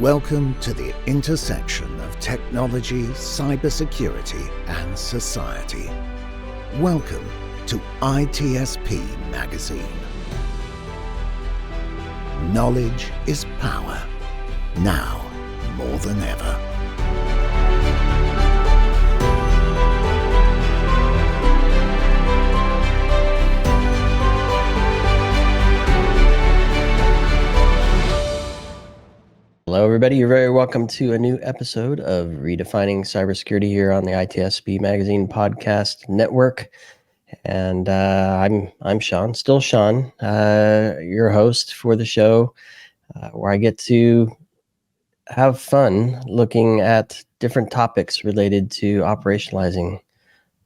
Welcome to the intersection of technology, cybersecurity, and society. Welcome to ITSP Magazine. Knowledge is power, now more than ever. Hello, everybody. You're very welcome to a new episode of Redefining Cybersecurity here on the ITSPmagazine podcast network. And I'm Sean, still Sean, your host for the show, where I get to have fun looking at different topics related to operationalizing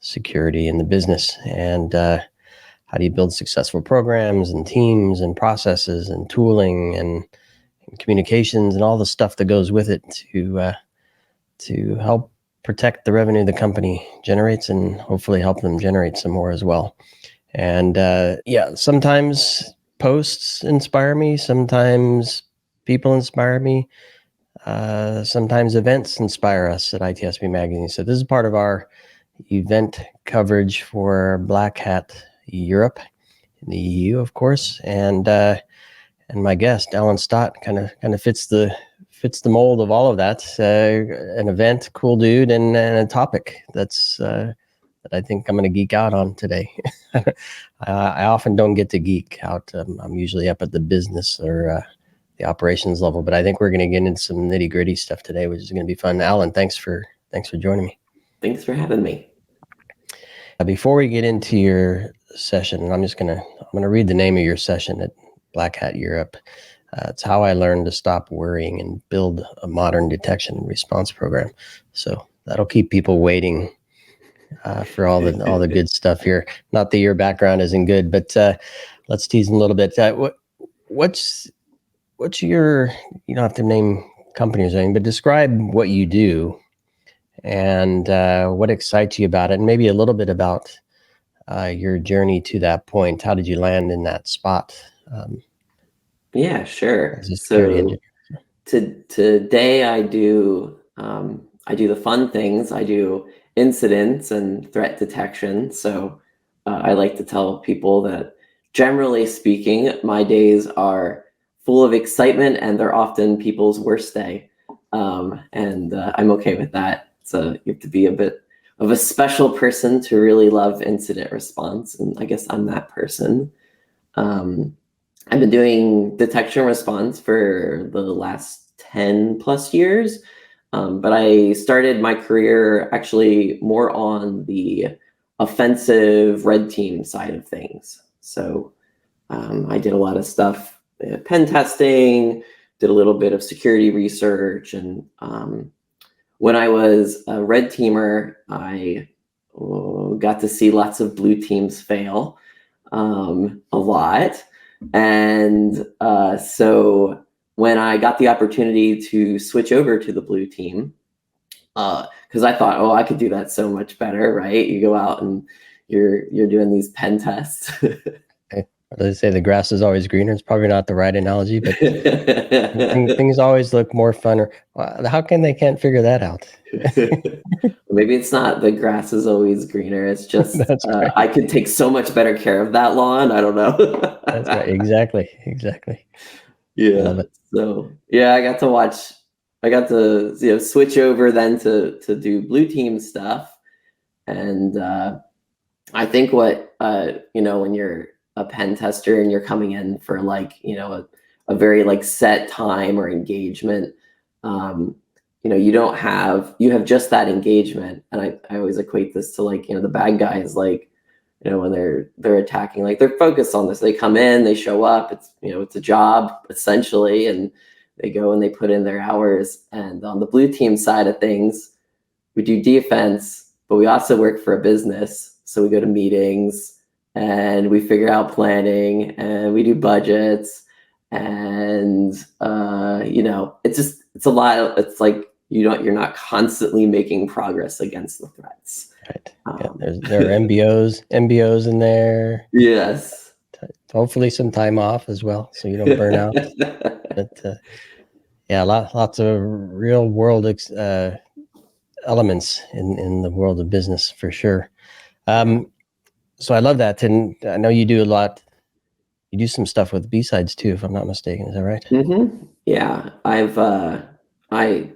security in the business and how do you build successful programs and teams and processes and tooling and communications and all the stuff that goes with it to help protect the revenue the company generates and hopefully help them generate some more as well. And sometimes posts inspire me, sometimes people inspire me, sometimes events inspire us at ITSP Magazine. So this is part of our event coverage for Black Hat Europe in the EU, of course, and my guest, Allyn Stott, kind of fits the mold of all of that. An event, cool dude, and a topic that's that I think I'm going to geek out on today. I often don't get to geek out. I'm usually up at the business or the operations level, but I think we're going to get into some nitty gritty stuff today, which is going to be fun. Allyn, thanks for joining me. Thanks for having me. Before we get into your session, I'm going to read the name of your session at Black Hat Europe. It's how I learned to stop worrying and build a modern detection and response program. So that'll keep people waiting for all the good stuff here. Not that your background isn't good, but let's tease a little bit. What's your, you don't have to name companies or anything, but describe what you do and what excites you about it, and maybe a little bit about your journey to that point. How did you land in that spot? Yeah, sure. So today I do the fun things. I do incidents and threat detection. So I like to tell people that generally speaking, my days are full of excitement and they're often people's worst day. And I'm okay with that. So you have to be a bit of a special person to really love incident response. And I guess I'm that person. I've been doing detection response for the last 10 plus years, but I started my career actually more on the offensive red team side of things. So I did a lot of stuff, pen testing, did a little bit of security research, and when I was a red teamer, I got to see lots of blue teams fail a lot. And so when I got the opportunity to switch over to the blue team, because I thought, I could do that so much better, right? You go out and you're doing these pen tests. They say the grass is always greener. It's probably not the right analogy, but things always look more fun. How can they can't figure that out? Maybe it's not the grass is always greener. It's just I could take so much better care of that lawn. I don't know. That's right. Exactly. Yeah. So yeah, I got to switch over then to do blue team stuff. And I think what when you're a pen tester and you're coming in for a very set time or engagement, you have just that engagement. And I always equate this to the bad guys, when they're attacking, they're focused on this. They come in, they show up, it's a job essentially, and they go and they put in their hours. And on the blue team side of things, we do defense, but we also work for a business. So we go to meetings and we figure out planning and we do budgets, and it's a lot. It's you're not constantly making progress against the threats. Right. There are MBOs in there. Yes. Hopefully some time off as well, so you don't burn out. But Yeah, lots of real world elements in the world of business for sure. So I love that, and I know you do a lot. You do some stuff with B-sides too, if I'm not mistaken. Is that right? Yeah, I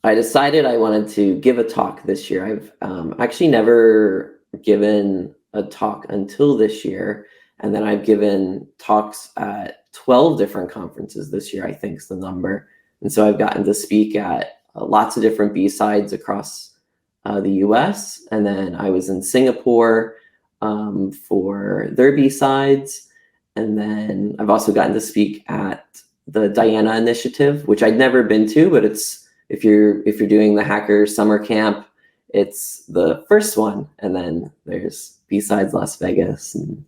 decided I wanted to give a talk this year. I've actually never given a talk until this year, and then I've given talks at 12 different conferences this year, I think is the number. And so I've gotten to speak at lots of different B-sides across the US. And then I was in Singapore for their B-sides. And then I've also gotten to speak at the Diana Initiative, which I'd never been to, but it's if you're doing the Hacker Summer Camp, it's the first one, and then there's B-sides Las Vegas, and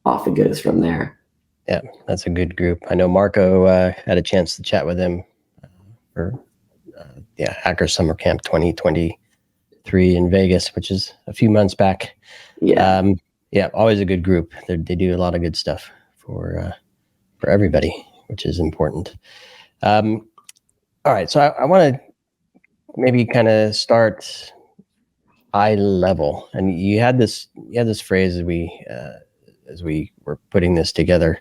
off it goes from there. Yeah, that's a good group. I know Marco had a chance to chat with him for Hacker Summer Camp 2023 in Vegas, which is a few months back. Yeah, always a good group. They do a lot of good stuff for everybody, which is important. All right, so I want to maybe kind of start high level, and you had this phrase as we were putting this together,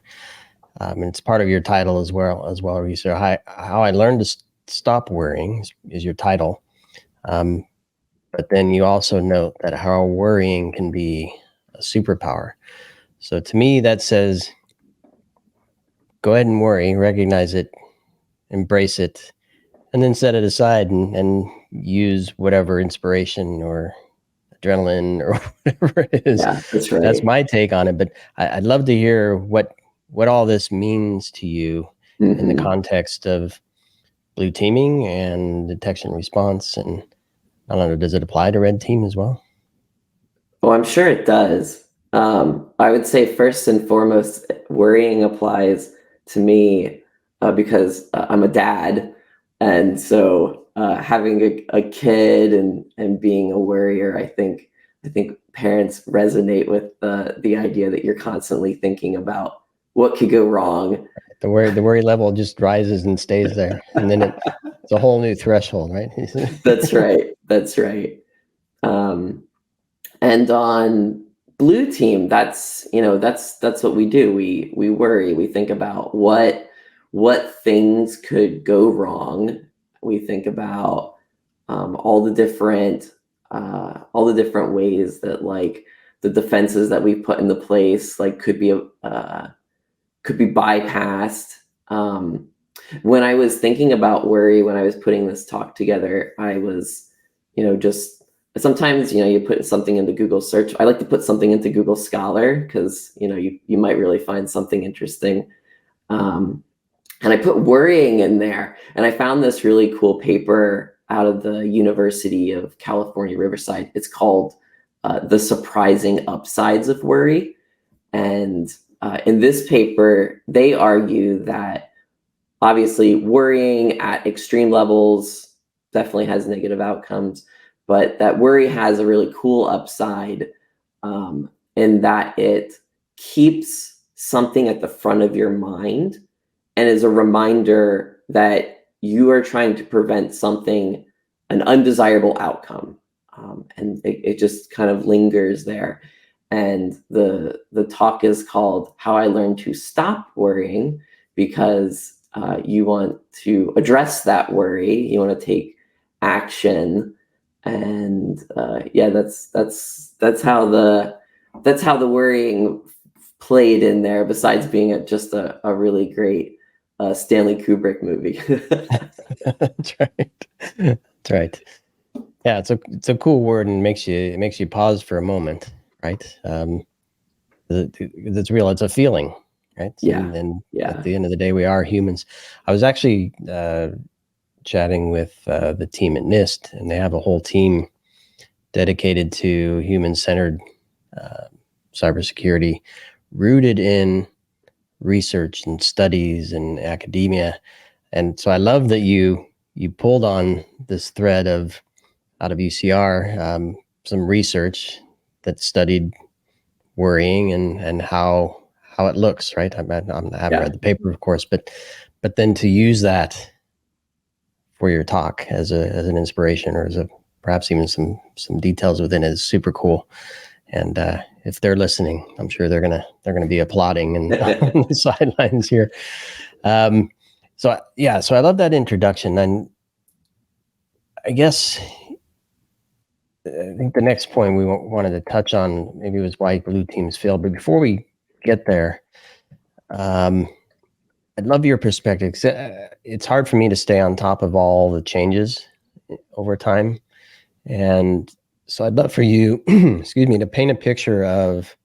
and it's part of your title as well. So how I learned to stop worrying is your title, but then you also note that how worrying can be a superpower. So to me, that says, go ahead and worry, recognize it, embrace it, and then set it aside and use whatever inspiration or adrenaline or whatever it is. yeah, that's right. That's my take on it. But I'd love to hear what all this means to you in the context of blue teaming and detection response. And I don't know, does it apply to red team as well? Oh, I'm sure it does. I would say first and foremost, worrying applies to me because I'm a dad. And so having a kid and being a worrier, I think parents resonate with the idea that you're constantly thinking about what could go wrong. The worry level just rises and stays there, and then it's a whole new threshold, right? That's right. That's right. And on blue team, that's what we do. We worry. We think about what things could go wrong. We think about all the different ways that like the defenses that we put into place like could be bypassed. When I was thinking about worry, when I was putting this talk together, I was, just sometimes, you put something into Google search. I like to put something into Google Scholar because, you might really find something interesting. And I put worrying in there, and I found this really cool paper out of the University of California, Riverside. It's called The Surprising Upsides of Worry. And in this paper, they argue that obviously worrying at extreme levels definitely has negative outcomes, but that worry has a really cool upside in that it keeps something at the front of your mind and is a reminder that you are trying to prevent an undesirable outcome. And it just kind of lingers there. And the talk is called How I Learned to Stop Worrying, because you want to address that worry. You want to take action. And that's how the worrying played in there, besides being just a really great Stanley Kubrick movie. That's right. That's right. Yeah, it's a cool word, and it makes you pause for a moment, right? It's real. It's a feeling, right? Yeah. And at the end of the day, we are humans. I was actually chatting with the team at NIST, and they have a whole team dedicated to human-centered cybersecurity, rooted in research and studies and academia. And so I love that you pulled on this thread out of UCR, some research that studied worrying and how it looks, right? I haven't read the paper, of course, but then to use that for your talk as an inspiration, or perhaps even some details within it is super cool. And if they're listening, I'm sure they're gonna be applauding and on the sidelines here. So I love that introduction, and I guess I think the next point we wanted to touch on maybe was why blue teams failed. But before we get there, I'd love your perspective. It's hard for me to stay on top of all the changes over time. And so I'd love for you, excuse me, to paint a picture of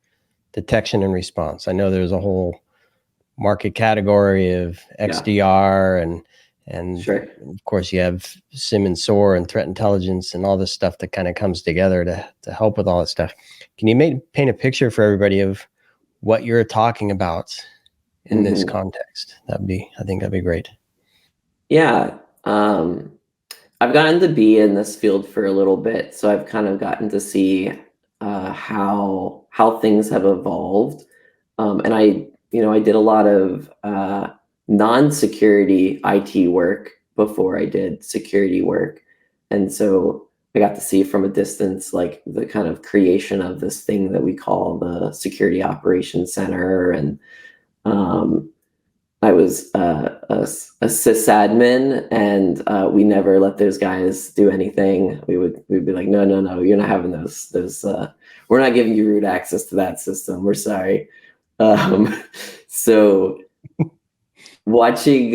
detection and response. I know there's a whole market category of XDR and Sure. of course you have SIM and SOAR and threat intelligence and all this stuff that kind of comes together to help with all that stuff. Can you paint a picture for everybody of what you're talking about in this context? I think that'd be great. Yeah. I've gotten to be in this field for a little bit, so I've kind of gotten to see how things have evolved. And I did a lot of non-security IT work before I did security work. And so I got to see from a distance, like the kind of creation of this thing that we call the Security Operations Center. And I was a sysadmin, and we never let those guys do anything. We'd be like, no, you're not having those. We're not giving you root access to that system. We're sorry. So watching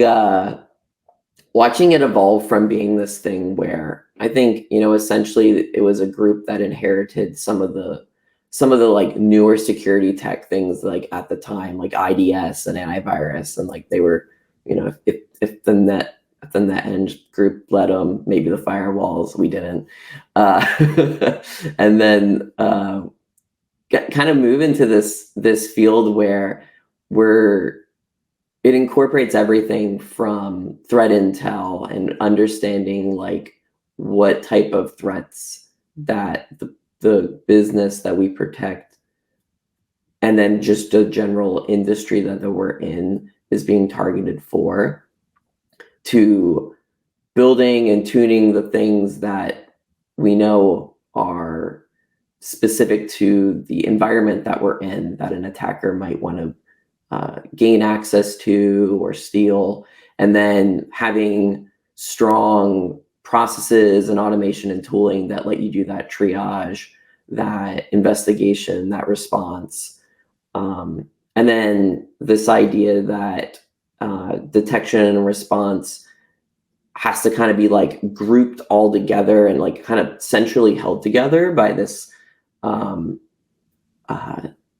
it evolve from being this thing where I think, essentially it was a group that inherited some of the like newer security tech things, like at the time, like IDS and antivirus, and like they were, if the NetEng group let them, maybe the firewalls, we didn't, and then kind of move into this field where it incorporates everything from threat intel and understanding like what type of threats that the business that we protect, and then just the general industry that we're in is being targeted for, to building and tuning the things that we know are specific to the environment that we're in, that an attacker might want to gain access to or steal, and then having strong processes and automation and tooling that let you do that triage, that investigation, that response. And then this idea that detection and response has to kind of be like grouped all together and like kind of centrally held together by this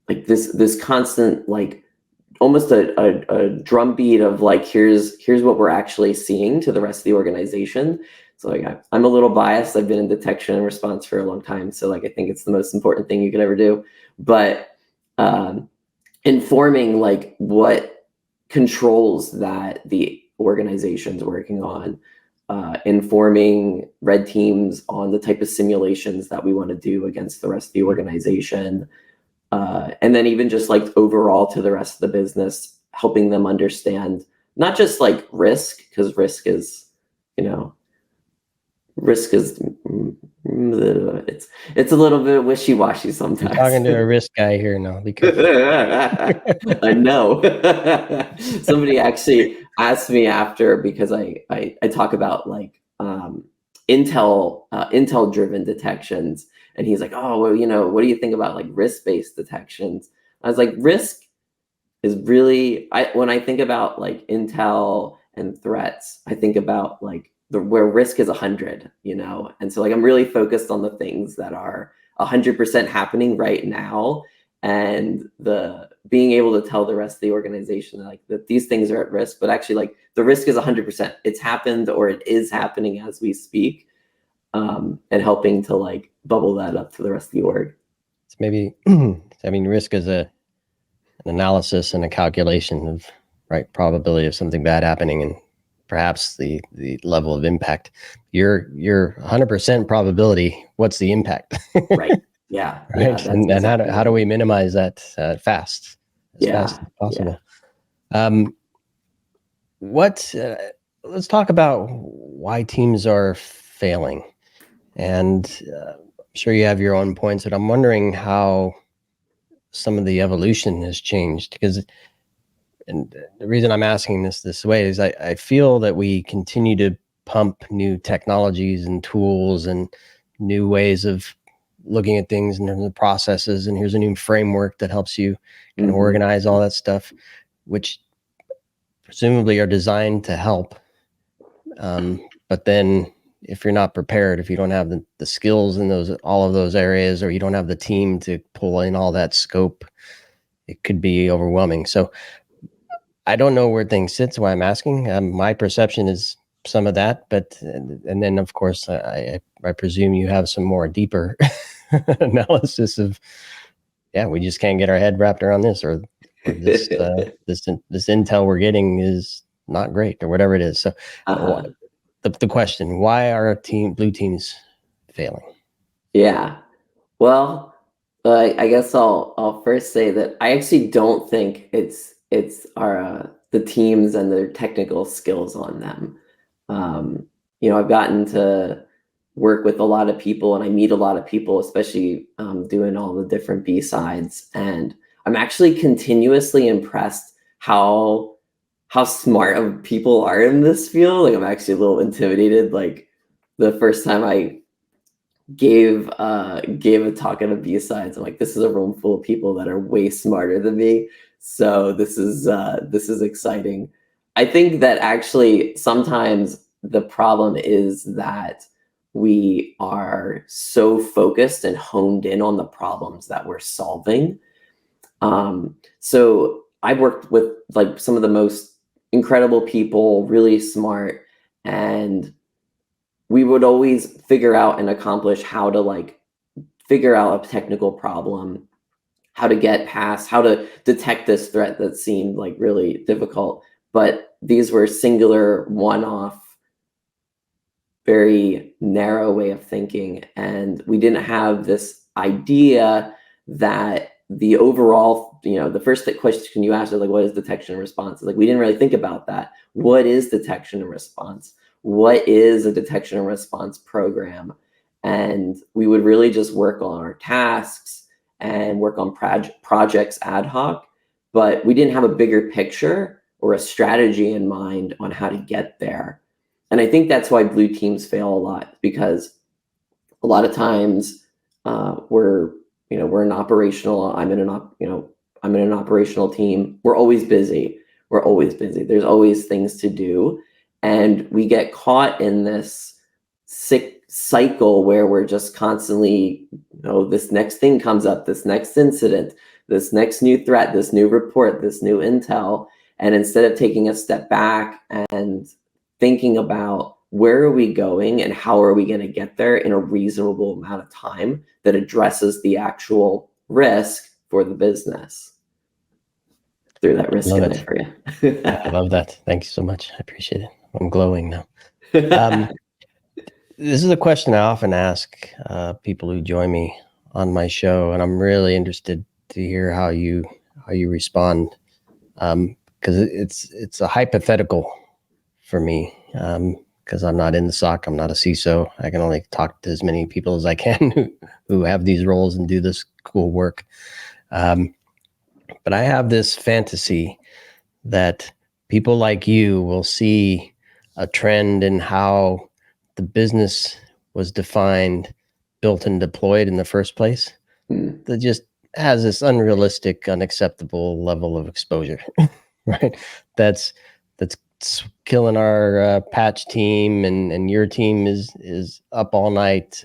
like this constant, like almost a drumbeat of like, here's what we're actually seeing to the rest of the organization. So like I'm a little biased. I've been in detection and response for a long time, so like I think it's the most important thing you could ever do. But informing like what controls that the organization's working on, informing red teams on the type of simulations that we want to do against the rest of the organization. And then even just like overall to the rest of the business, helping them understand not just like risk, because risk is it's a little bit wishy-washy sometimes. You're talking to a risk guy here now. I know. Somebody actually asked me after, because I talk about like intel driven detections, and he's like, oh, well, what do you think about like risk-based detections? I was like, risk is really, when I think about like intel and threats, I think about like where risk is 100, and so like I'm really focused on the things that are 100% happening right now, and the being able to tell the rest of the organization like that these things are at risk, but actually like the risk is 100%. It's happened, or it is happening as we speak, and helping to like bubble that up to the rest of the org. It's maybe, risk is an analysis and a calculation of probability of something bad happening, and perhaps the level of impact. You're 100% probability. What's the impact? Right. Yeah. Right. Yeah, and exactly how do we minimize that fast as possible? Yeah. let's talk about why teams are failing. And I'm sure you have your own points, but I'm wondering how some of the evolution has changed. Because, and the reason I'm asking this way is I feel that we continue to pump new technologies and tools and new ways of looking at things in terms of processes. And here's a new framework that helps you kind of organize all that stuff, which presumably are designed to help. But then if you're not prepared, if you don't have the skills in all of those areas, or you don't have the team to pull in all that scope, it could be overwhelming. So I don't know where things sit, so why I'm asking. My perception is some of that, but and then of course I presume you have some more deeper analysis of, yeah, we just can't get our head wrapped around this, or this this intel we're getting is not great, or whatever it is. So the question, why are blue teams failing? Yeah. Well, I guess I'll first say that I actually don't think it's our the teams and their technical skills on them. I've gotten to work with a lot of people, and I meet a lot of people, especially doing all the different B-sides, and I'm actually continuously impressed how smart people are in this field. Like, I'm actually a little intimidated. Like, the first time I gave a talk at a B-sides, I'm like, this is a room full of people that are way smarter than me. So this is exciting. I think that actually sometimes the problem is that we are so focused and honed in on the problems that we're solving. So I've worked with like some of the most incredible people, really smart, and we would always figure out and accomplish how to like figure out a technical problem, how to get past, how to detect this threat that seemed like really difficult. But these were singular, one-off, very narrow way of thinking. And we didn't have this idea that the overall, the first question you asked is like, what is detection and response? Like, we didn't really think about that. What is detection and response? What is a detection and response program? And we would really just work on our tasks and work on projects ad hoc, but we didn't have a bigger picture or a strategy in mind on how to get there. And I think that's why blue teams fail a lot, because a lot of times we're an operational. I'm in an operational team. We're always busy. There's always things to do, and we get caught in this sick cycle where we're just constantly, this next thing comes up, this next incident, this next new threat, this new report, this new intel, and instead of taking a step back and thinking about where are we going and how are we going to get there in a reasonable amount of time that addresses the actual risk for the business. Threw that risk in there for you. I love that. Thank you so much. I appreciate it. I'm glowing now. This is a question I often ask people who join me on my show, and I'm really interested to hear how you respond, because it's a hypothetical for me, because I'm not in the SOC. I'm not a CISO. I can only talk to as many people as I can who have these roles and do this cool work. But I have this fantasy that people like you will see a trend in how the business was defined, built, and deployed in the first place that just has this unrealistic, unacceptable level of exposure, right? That's killing our patch team, and your team is up all night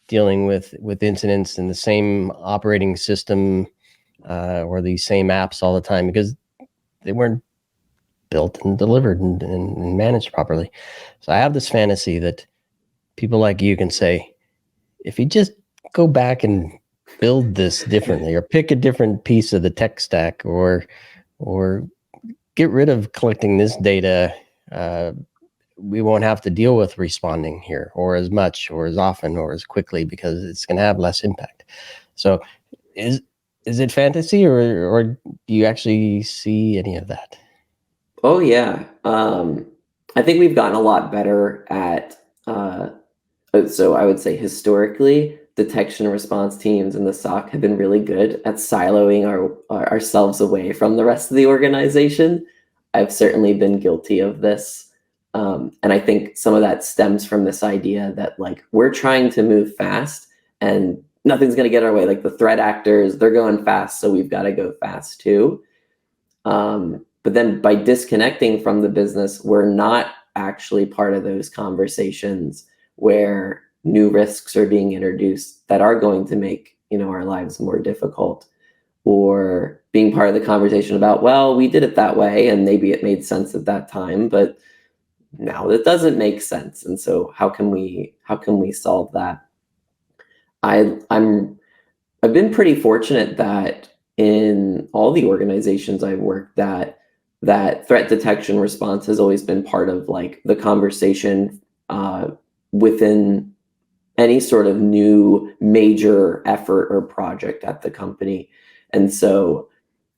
dealing with incidents in the same operating system or these same apps all the time because they weren't built and delivered and managed properly. So I have this fantasy that people like you can say, if you just go back and build this differently, or pick a different piece of the tech stack, or get rid of collecting this data, we won't have to deal with responding here, or as much, or as often, or as quickly, because it's going to have less impact. So is it fantasy, or do you actually see any of that? Oh yeah. I think we've gotten a lot better at, so I would say historically, detection and response teams in the SOC have been really good at siloing ourselves away from the rest of the organization. I've certainly been guilty of this. And I think some of that stems from this idea that like we're trying to move fast and nothing's going to get our way. Like the threat actors, they're going fast, so we've got to go fast too. But then by disconnecting from the business, we're not actually part of those conversations where new risks are being introduced that are going to make, our lives more difficult, or being part of the conversation about, well, we did it that way and maybe it made sense at that time, but now that doesn't make sense. And so how can we solve that? I've been pretty fortunate that in all the organizations I've worked at, that threat detection response has always been part of like the conversation within any sort of new major effort or project at the company. And so,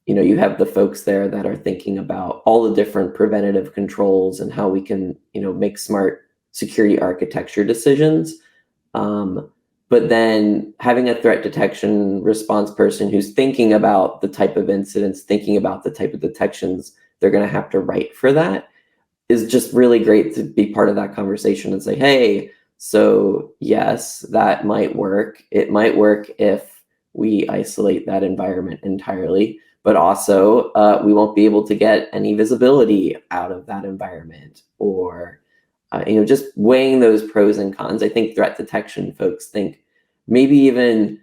you have the folks there that are thinking about all the different preventative controls and how we can, make smart security architecture decisions. But then having a threat detection response person who's thinking about the type of incidents, thinking about the type of detections they're going to have to write for that is just really great to be part of that conversation and say, hey, so yes, that might work. It might work if we isolate that environment entirely, but also we won't be able to get any visibility out of that environment, or just weighing those pros and cons. I think threat detection folks think maybe even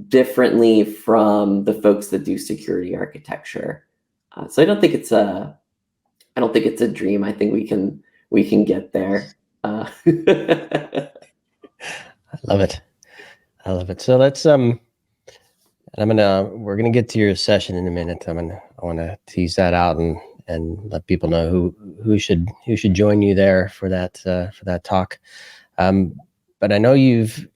differently from the folks that do security architecture. So I don't think it's a dream. I think we can get there. I love it. So let's we're gonna get to your session in a minute. I want to tease that out and let people know who should join you there for that talk. But I know you've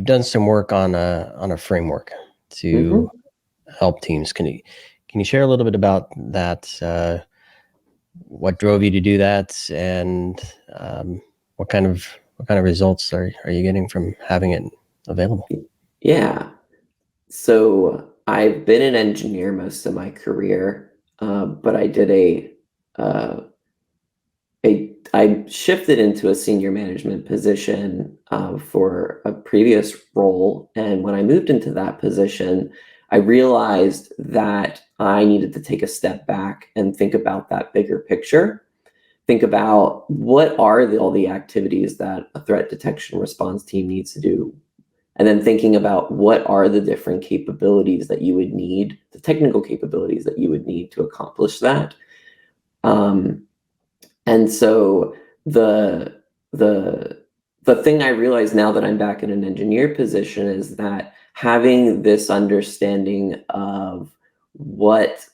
done some work on a framework to help teams. Can you share a little bit about that? What drove you to do that, and what kind of results are you getting from having it available? Yeah. So I've been an engineer most of my career, but I did I shifted into a senior management position for a previous role. And when I moved into that position, I realized that I needed to take a step back and think about that bigger picture. Think about what are all the activities that a threat detection response team needs to do. And then thinking about what are the different capabilities that you would need, the technical capabilities that you would need to accomplish that. And so the thing I realize now that I'm back in an engineer position is that having this understanding of what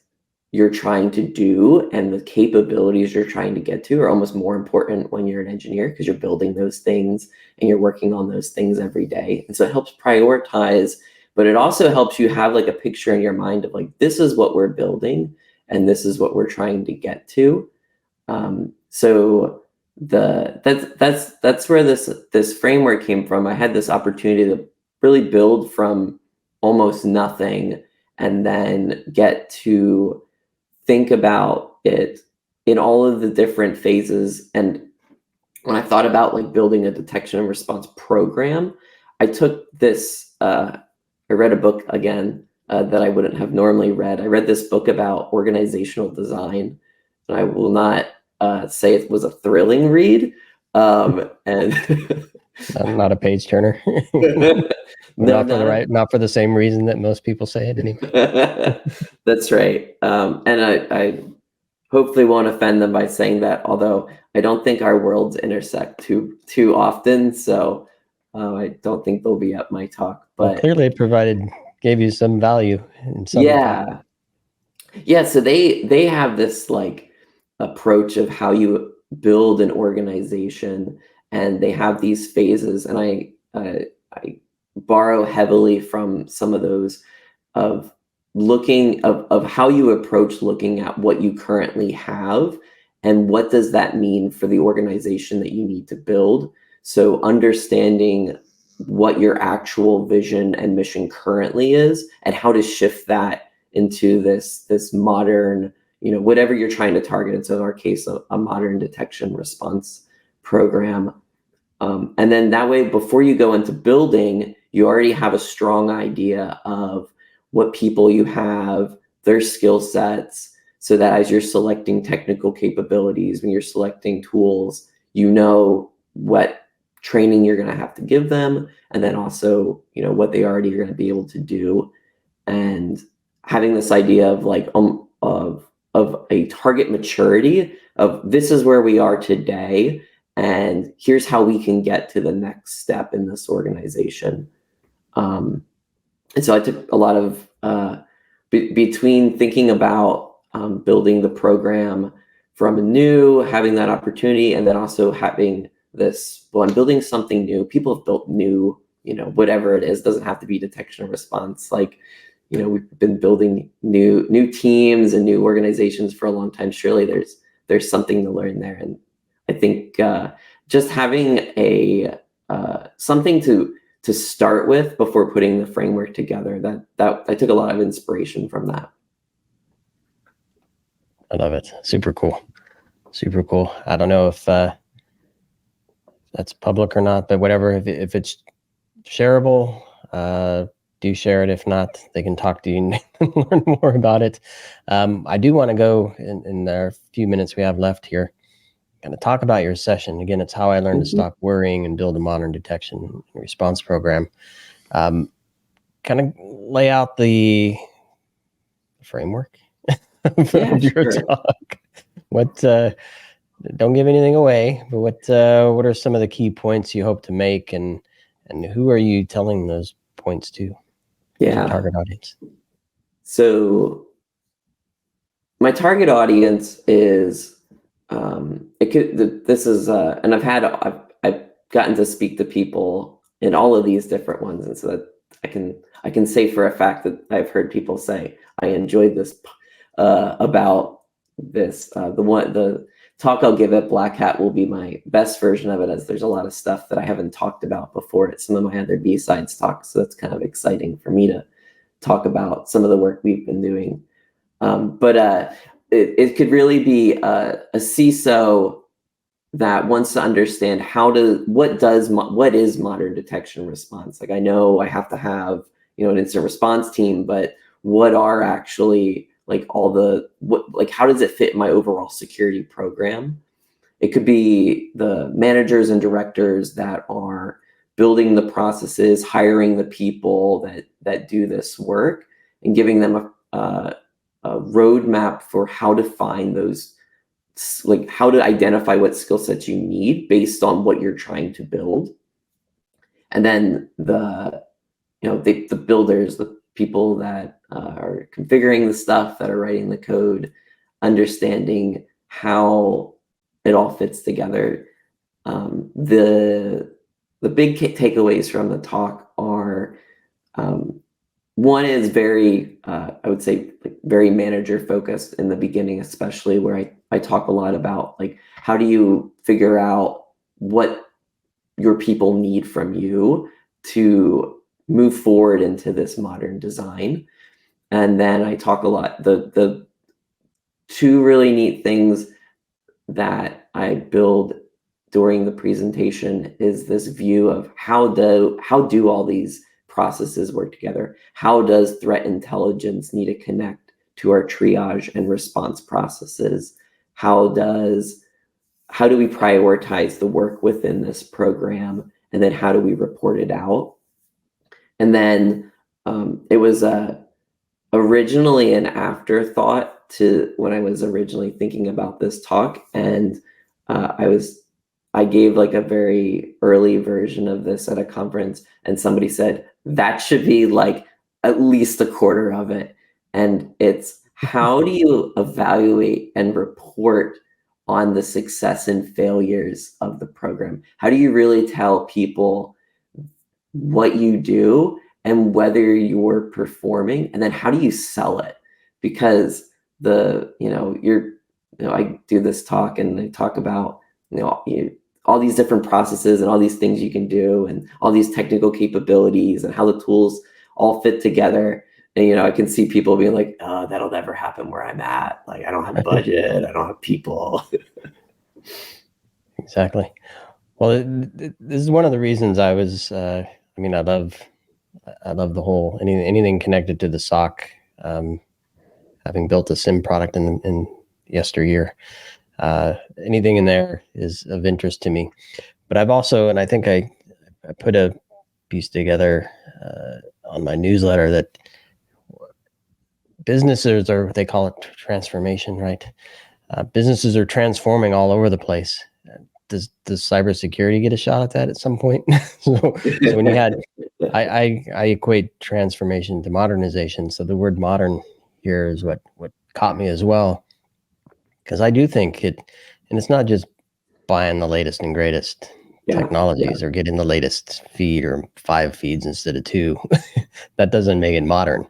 you're trying to do and the capabilities you're trying to get to are almost more important when you're an engineer, because you're building those things and you're working on those things every day. And so it helps prioritize, but it also helps you have like a picture in your mind of like, this is what we're building and this is what we're trying to get to. So that's where this framework came from. I had this opportunity to really build from almost nothing and then get to think about it in all of the different phases. And when I thought about like building a detection and response program, I took this, I read a book again that I wouldn't have normally read. I read this book about organizational design, and I will not say it was a thrilling read. And not a page turner. Not for the same reason that most people say it anyway. That's right. And I hopefully won't offend them by saying that, although I don't think our worlds intersect too often. So I don't think they'll be at my talk. But clearly it gave you some value in some yeah. Yeah. So they have this like approach of how you build an organization, and they have these phases, and I borrow heavily from some of those of how you approach looking at what you currently have and what does that mean for the organization that you need to build. So understanding what your actual vision and mission currently is and how to shift that into this modern, whatever you're trying to target. And so in our case, a modern detection response program. And then that way, before you go into building, you already have a strong idea of what people you have, their skill sets, so that as you're selecting technical capabilities, when you're selecting tools, you know what training you're going to have to give them, and then also, what they already are going to be able to do. And having this idea of of a target maturity of this is where we are today, and here's how we can get to the next step in this organization. And so I took a lot of between thinking about building the program from new, having that opportunity, and then also having this, well, I'm building something new. People have built new, whatever it is, doesn't have to be detection and response. Like, we've been building new teams and new organizations for a long time. Surely there's something to learn there. And I think just having a something to start with before putting the framework together, that I took a lot of inspiration from that. I love it. Super cool. Super cool. I don't know if that's public or not, but whatever, if it's shareable, do share it. If not, they can talk to you and learn more about it. I do want to go in our few minutes we have left here, kind of talk about your session. Again, it's how I learned to stop worrying and build a modern detection and response program. Kind of lay out the framework of your talk. What, don't give anything away, but what are some of the key points you hope to make, and who are you telling those points to? Yeah. Target audience. So my target audience is and I've gotten to speak to people in all of these different ones, and so that I can say for a fact that I've heard people say I enjoyed this about this. The talk I'll give at Black Hat will be my best version of it, as there's a lot of stuff that I haven't talked about before at some of my other B-sides talks. So that's kind of exciting for me to talk about some of the work we've been doing. But it could really be a CISO that wants to understand what is modern detection response. Like, I know I have to have, an incident response team, but what are actually how does it fit in my overall security program? It could be the managers and directors that are building the processes, hiring the people that do this work, and giving them a roadmap for how to find those, like how to identify what skill sets you need based on what you're trying to build. And then the builders, the people that are configuring the stuff, that are writing the code, understanding how it all fits together. The big takeaways from the talk are, one is very, I would say, very manager focused in the beginning, especially, where I talk a lot about how do you figure out what your people need from you to move forward into this modern design. And then I talk a lot, the two really neat things that I build during the presentation is this view of how do all these processes work together? How does threat intelligence need to connect to our triage and response processes? How do we prioritize the work within this program? And then how do we report it out? And then it was originally an afterthought to when I was originally thinking about this talk. And I gave a very early version of this at a conference, and somebody said, that should be at least a quarter of it. And it's, how do you evaluate and report on the success and failures of the program? How do you really tell people what you do and whether you're performing? And then how do you sell it? Because I do this talk and they talk about, all these different processes and all these things you can do and all these technical capabilities and how the tools all fit together. And, I can see people being like, oh, that'll never happen where I'm at. Like, I don't have budget. I don't have people. Exactly. Well, this is one of the reasons I was, I love the whole, anything connected to the SOC, having built a SIM product in yesteryear. Anything in there is of interest to me. But I've also, and I think I put a piece together on my newsletter that businesses are, they call it transformation, right? Businesses are transforming all over the place. Does cybersecurity get a shot at that at some point? so when you had, I equate transformation to modernization. So the word modern here is what caught me as well, because I do think it, and it's not just buying the latest and greatest technologies or getting the latest feed or 5 feeds instead of 2. That doesn't make it modern.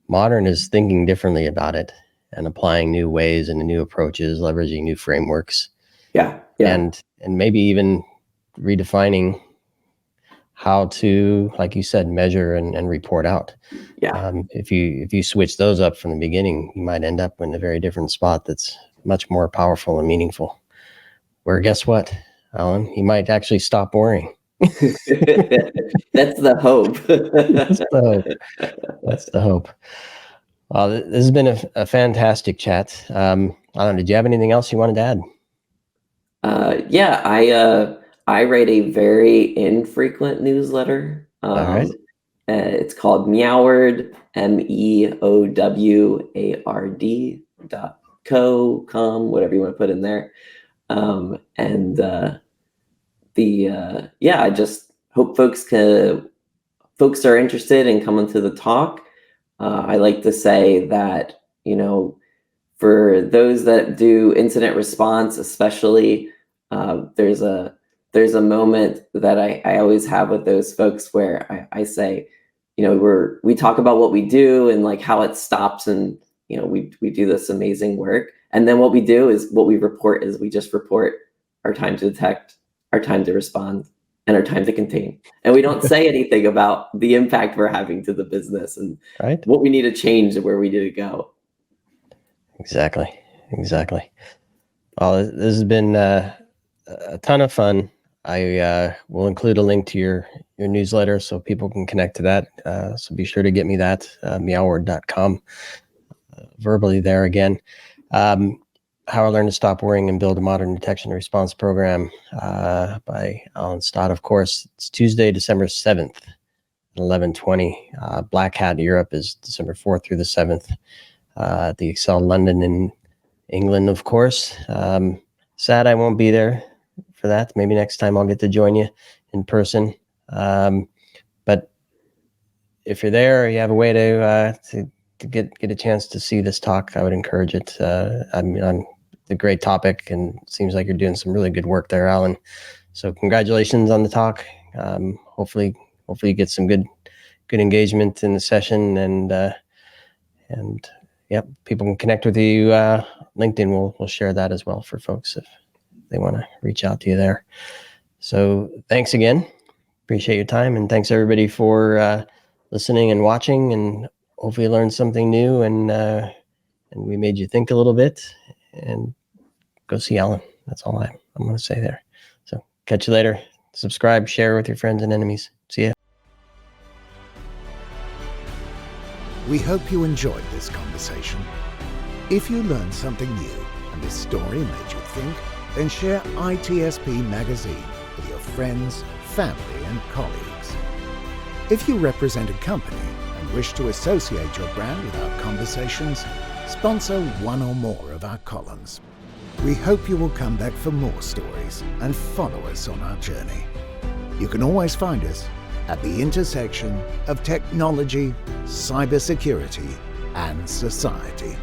Modern is thinking differently about it and applying new ways and new approaches, leveraging new frameworks. And maybe even redefining how to, like you said, measure and report out. If you switch those up from the beginning, you might end up in a very different spot that's much more powerful and meaningful. Where, guess what, Allyn? You might actually stop worrying. That's the hope. That's the hope. This has been a fantastic chat. Allyn, did you have anything else you wanted to add? I write a very infrequent newsletter. All right. It's called Meoward, meoward.com, whatever you want to put in there. I just hope folks are interested in coming to the talk. I like to say that, for those that do incident response, especially, there's a moment that I always have with those folks where I say, we talk about what we do and like how it stops, and we do this amazing work, and then what we do is what we report is we just report our time to detect, our time to respond, and our time to contain, and we don't say anything about the impact we're having to the business and what we need to change and where we need to go. Exactly. Well, this has been a ton of fun. I will include a link to your newsletter so people can connect to that. So be sure to get me that, meoward.com, verbally there again. How I Learned to Stop Worrying and Build a Modern Detection and Response Program by Allyn Stott, of course. It's Tuesday, December 7th at 11:20. Black Hat Europe is December 4th through the 7th. At the Excel London in England, of course. Sad I won't be there for that. Maybe next time I'll get to join you in person. But if you're there, or you have a way to get a chance to see this talk, I would encourage it. It's a great topic, and it seems like you're doing some really good work there, Allyn. So congratulations on the talk. Hopefully you get some good engagement in the session, and people can connect with you. LinkedIn will share that as well for folks if they want to reach out to you there. So thanks again. Appreciate your time, and thanks everybody for listening and watching, and hopefully you learned something new, and we made you think a little bit. And go see Allyn. That's all I'm going to say there. So catch you later. Subscribe, share with your friends and enemies. See ya. We hope you enjoyed this conversation. If you learned something new and this story made you think, then share ITSPmagazine with your friends, family, and colleagues. If you represent a company and wish to associate your brand with our conversations, sponsor one or more of our columns. We hope you will come back for more stories and follow us on our journey. You can always find us at the intersection of technology, cybersecurity, and society.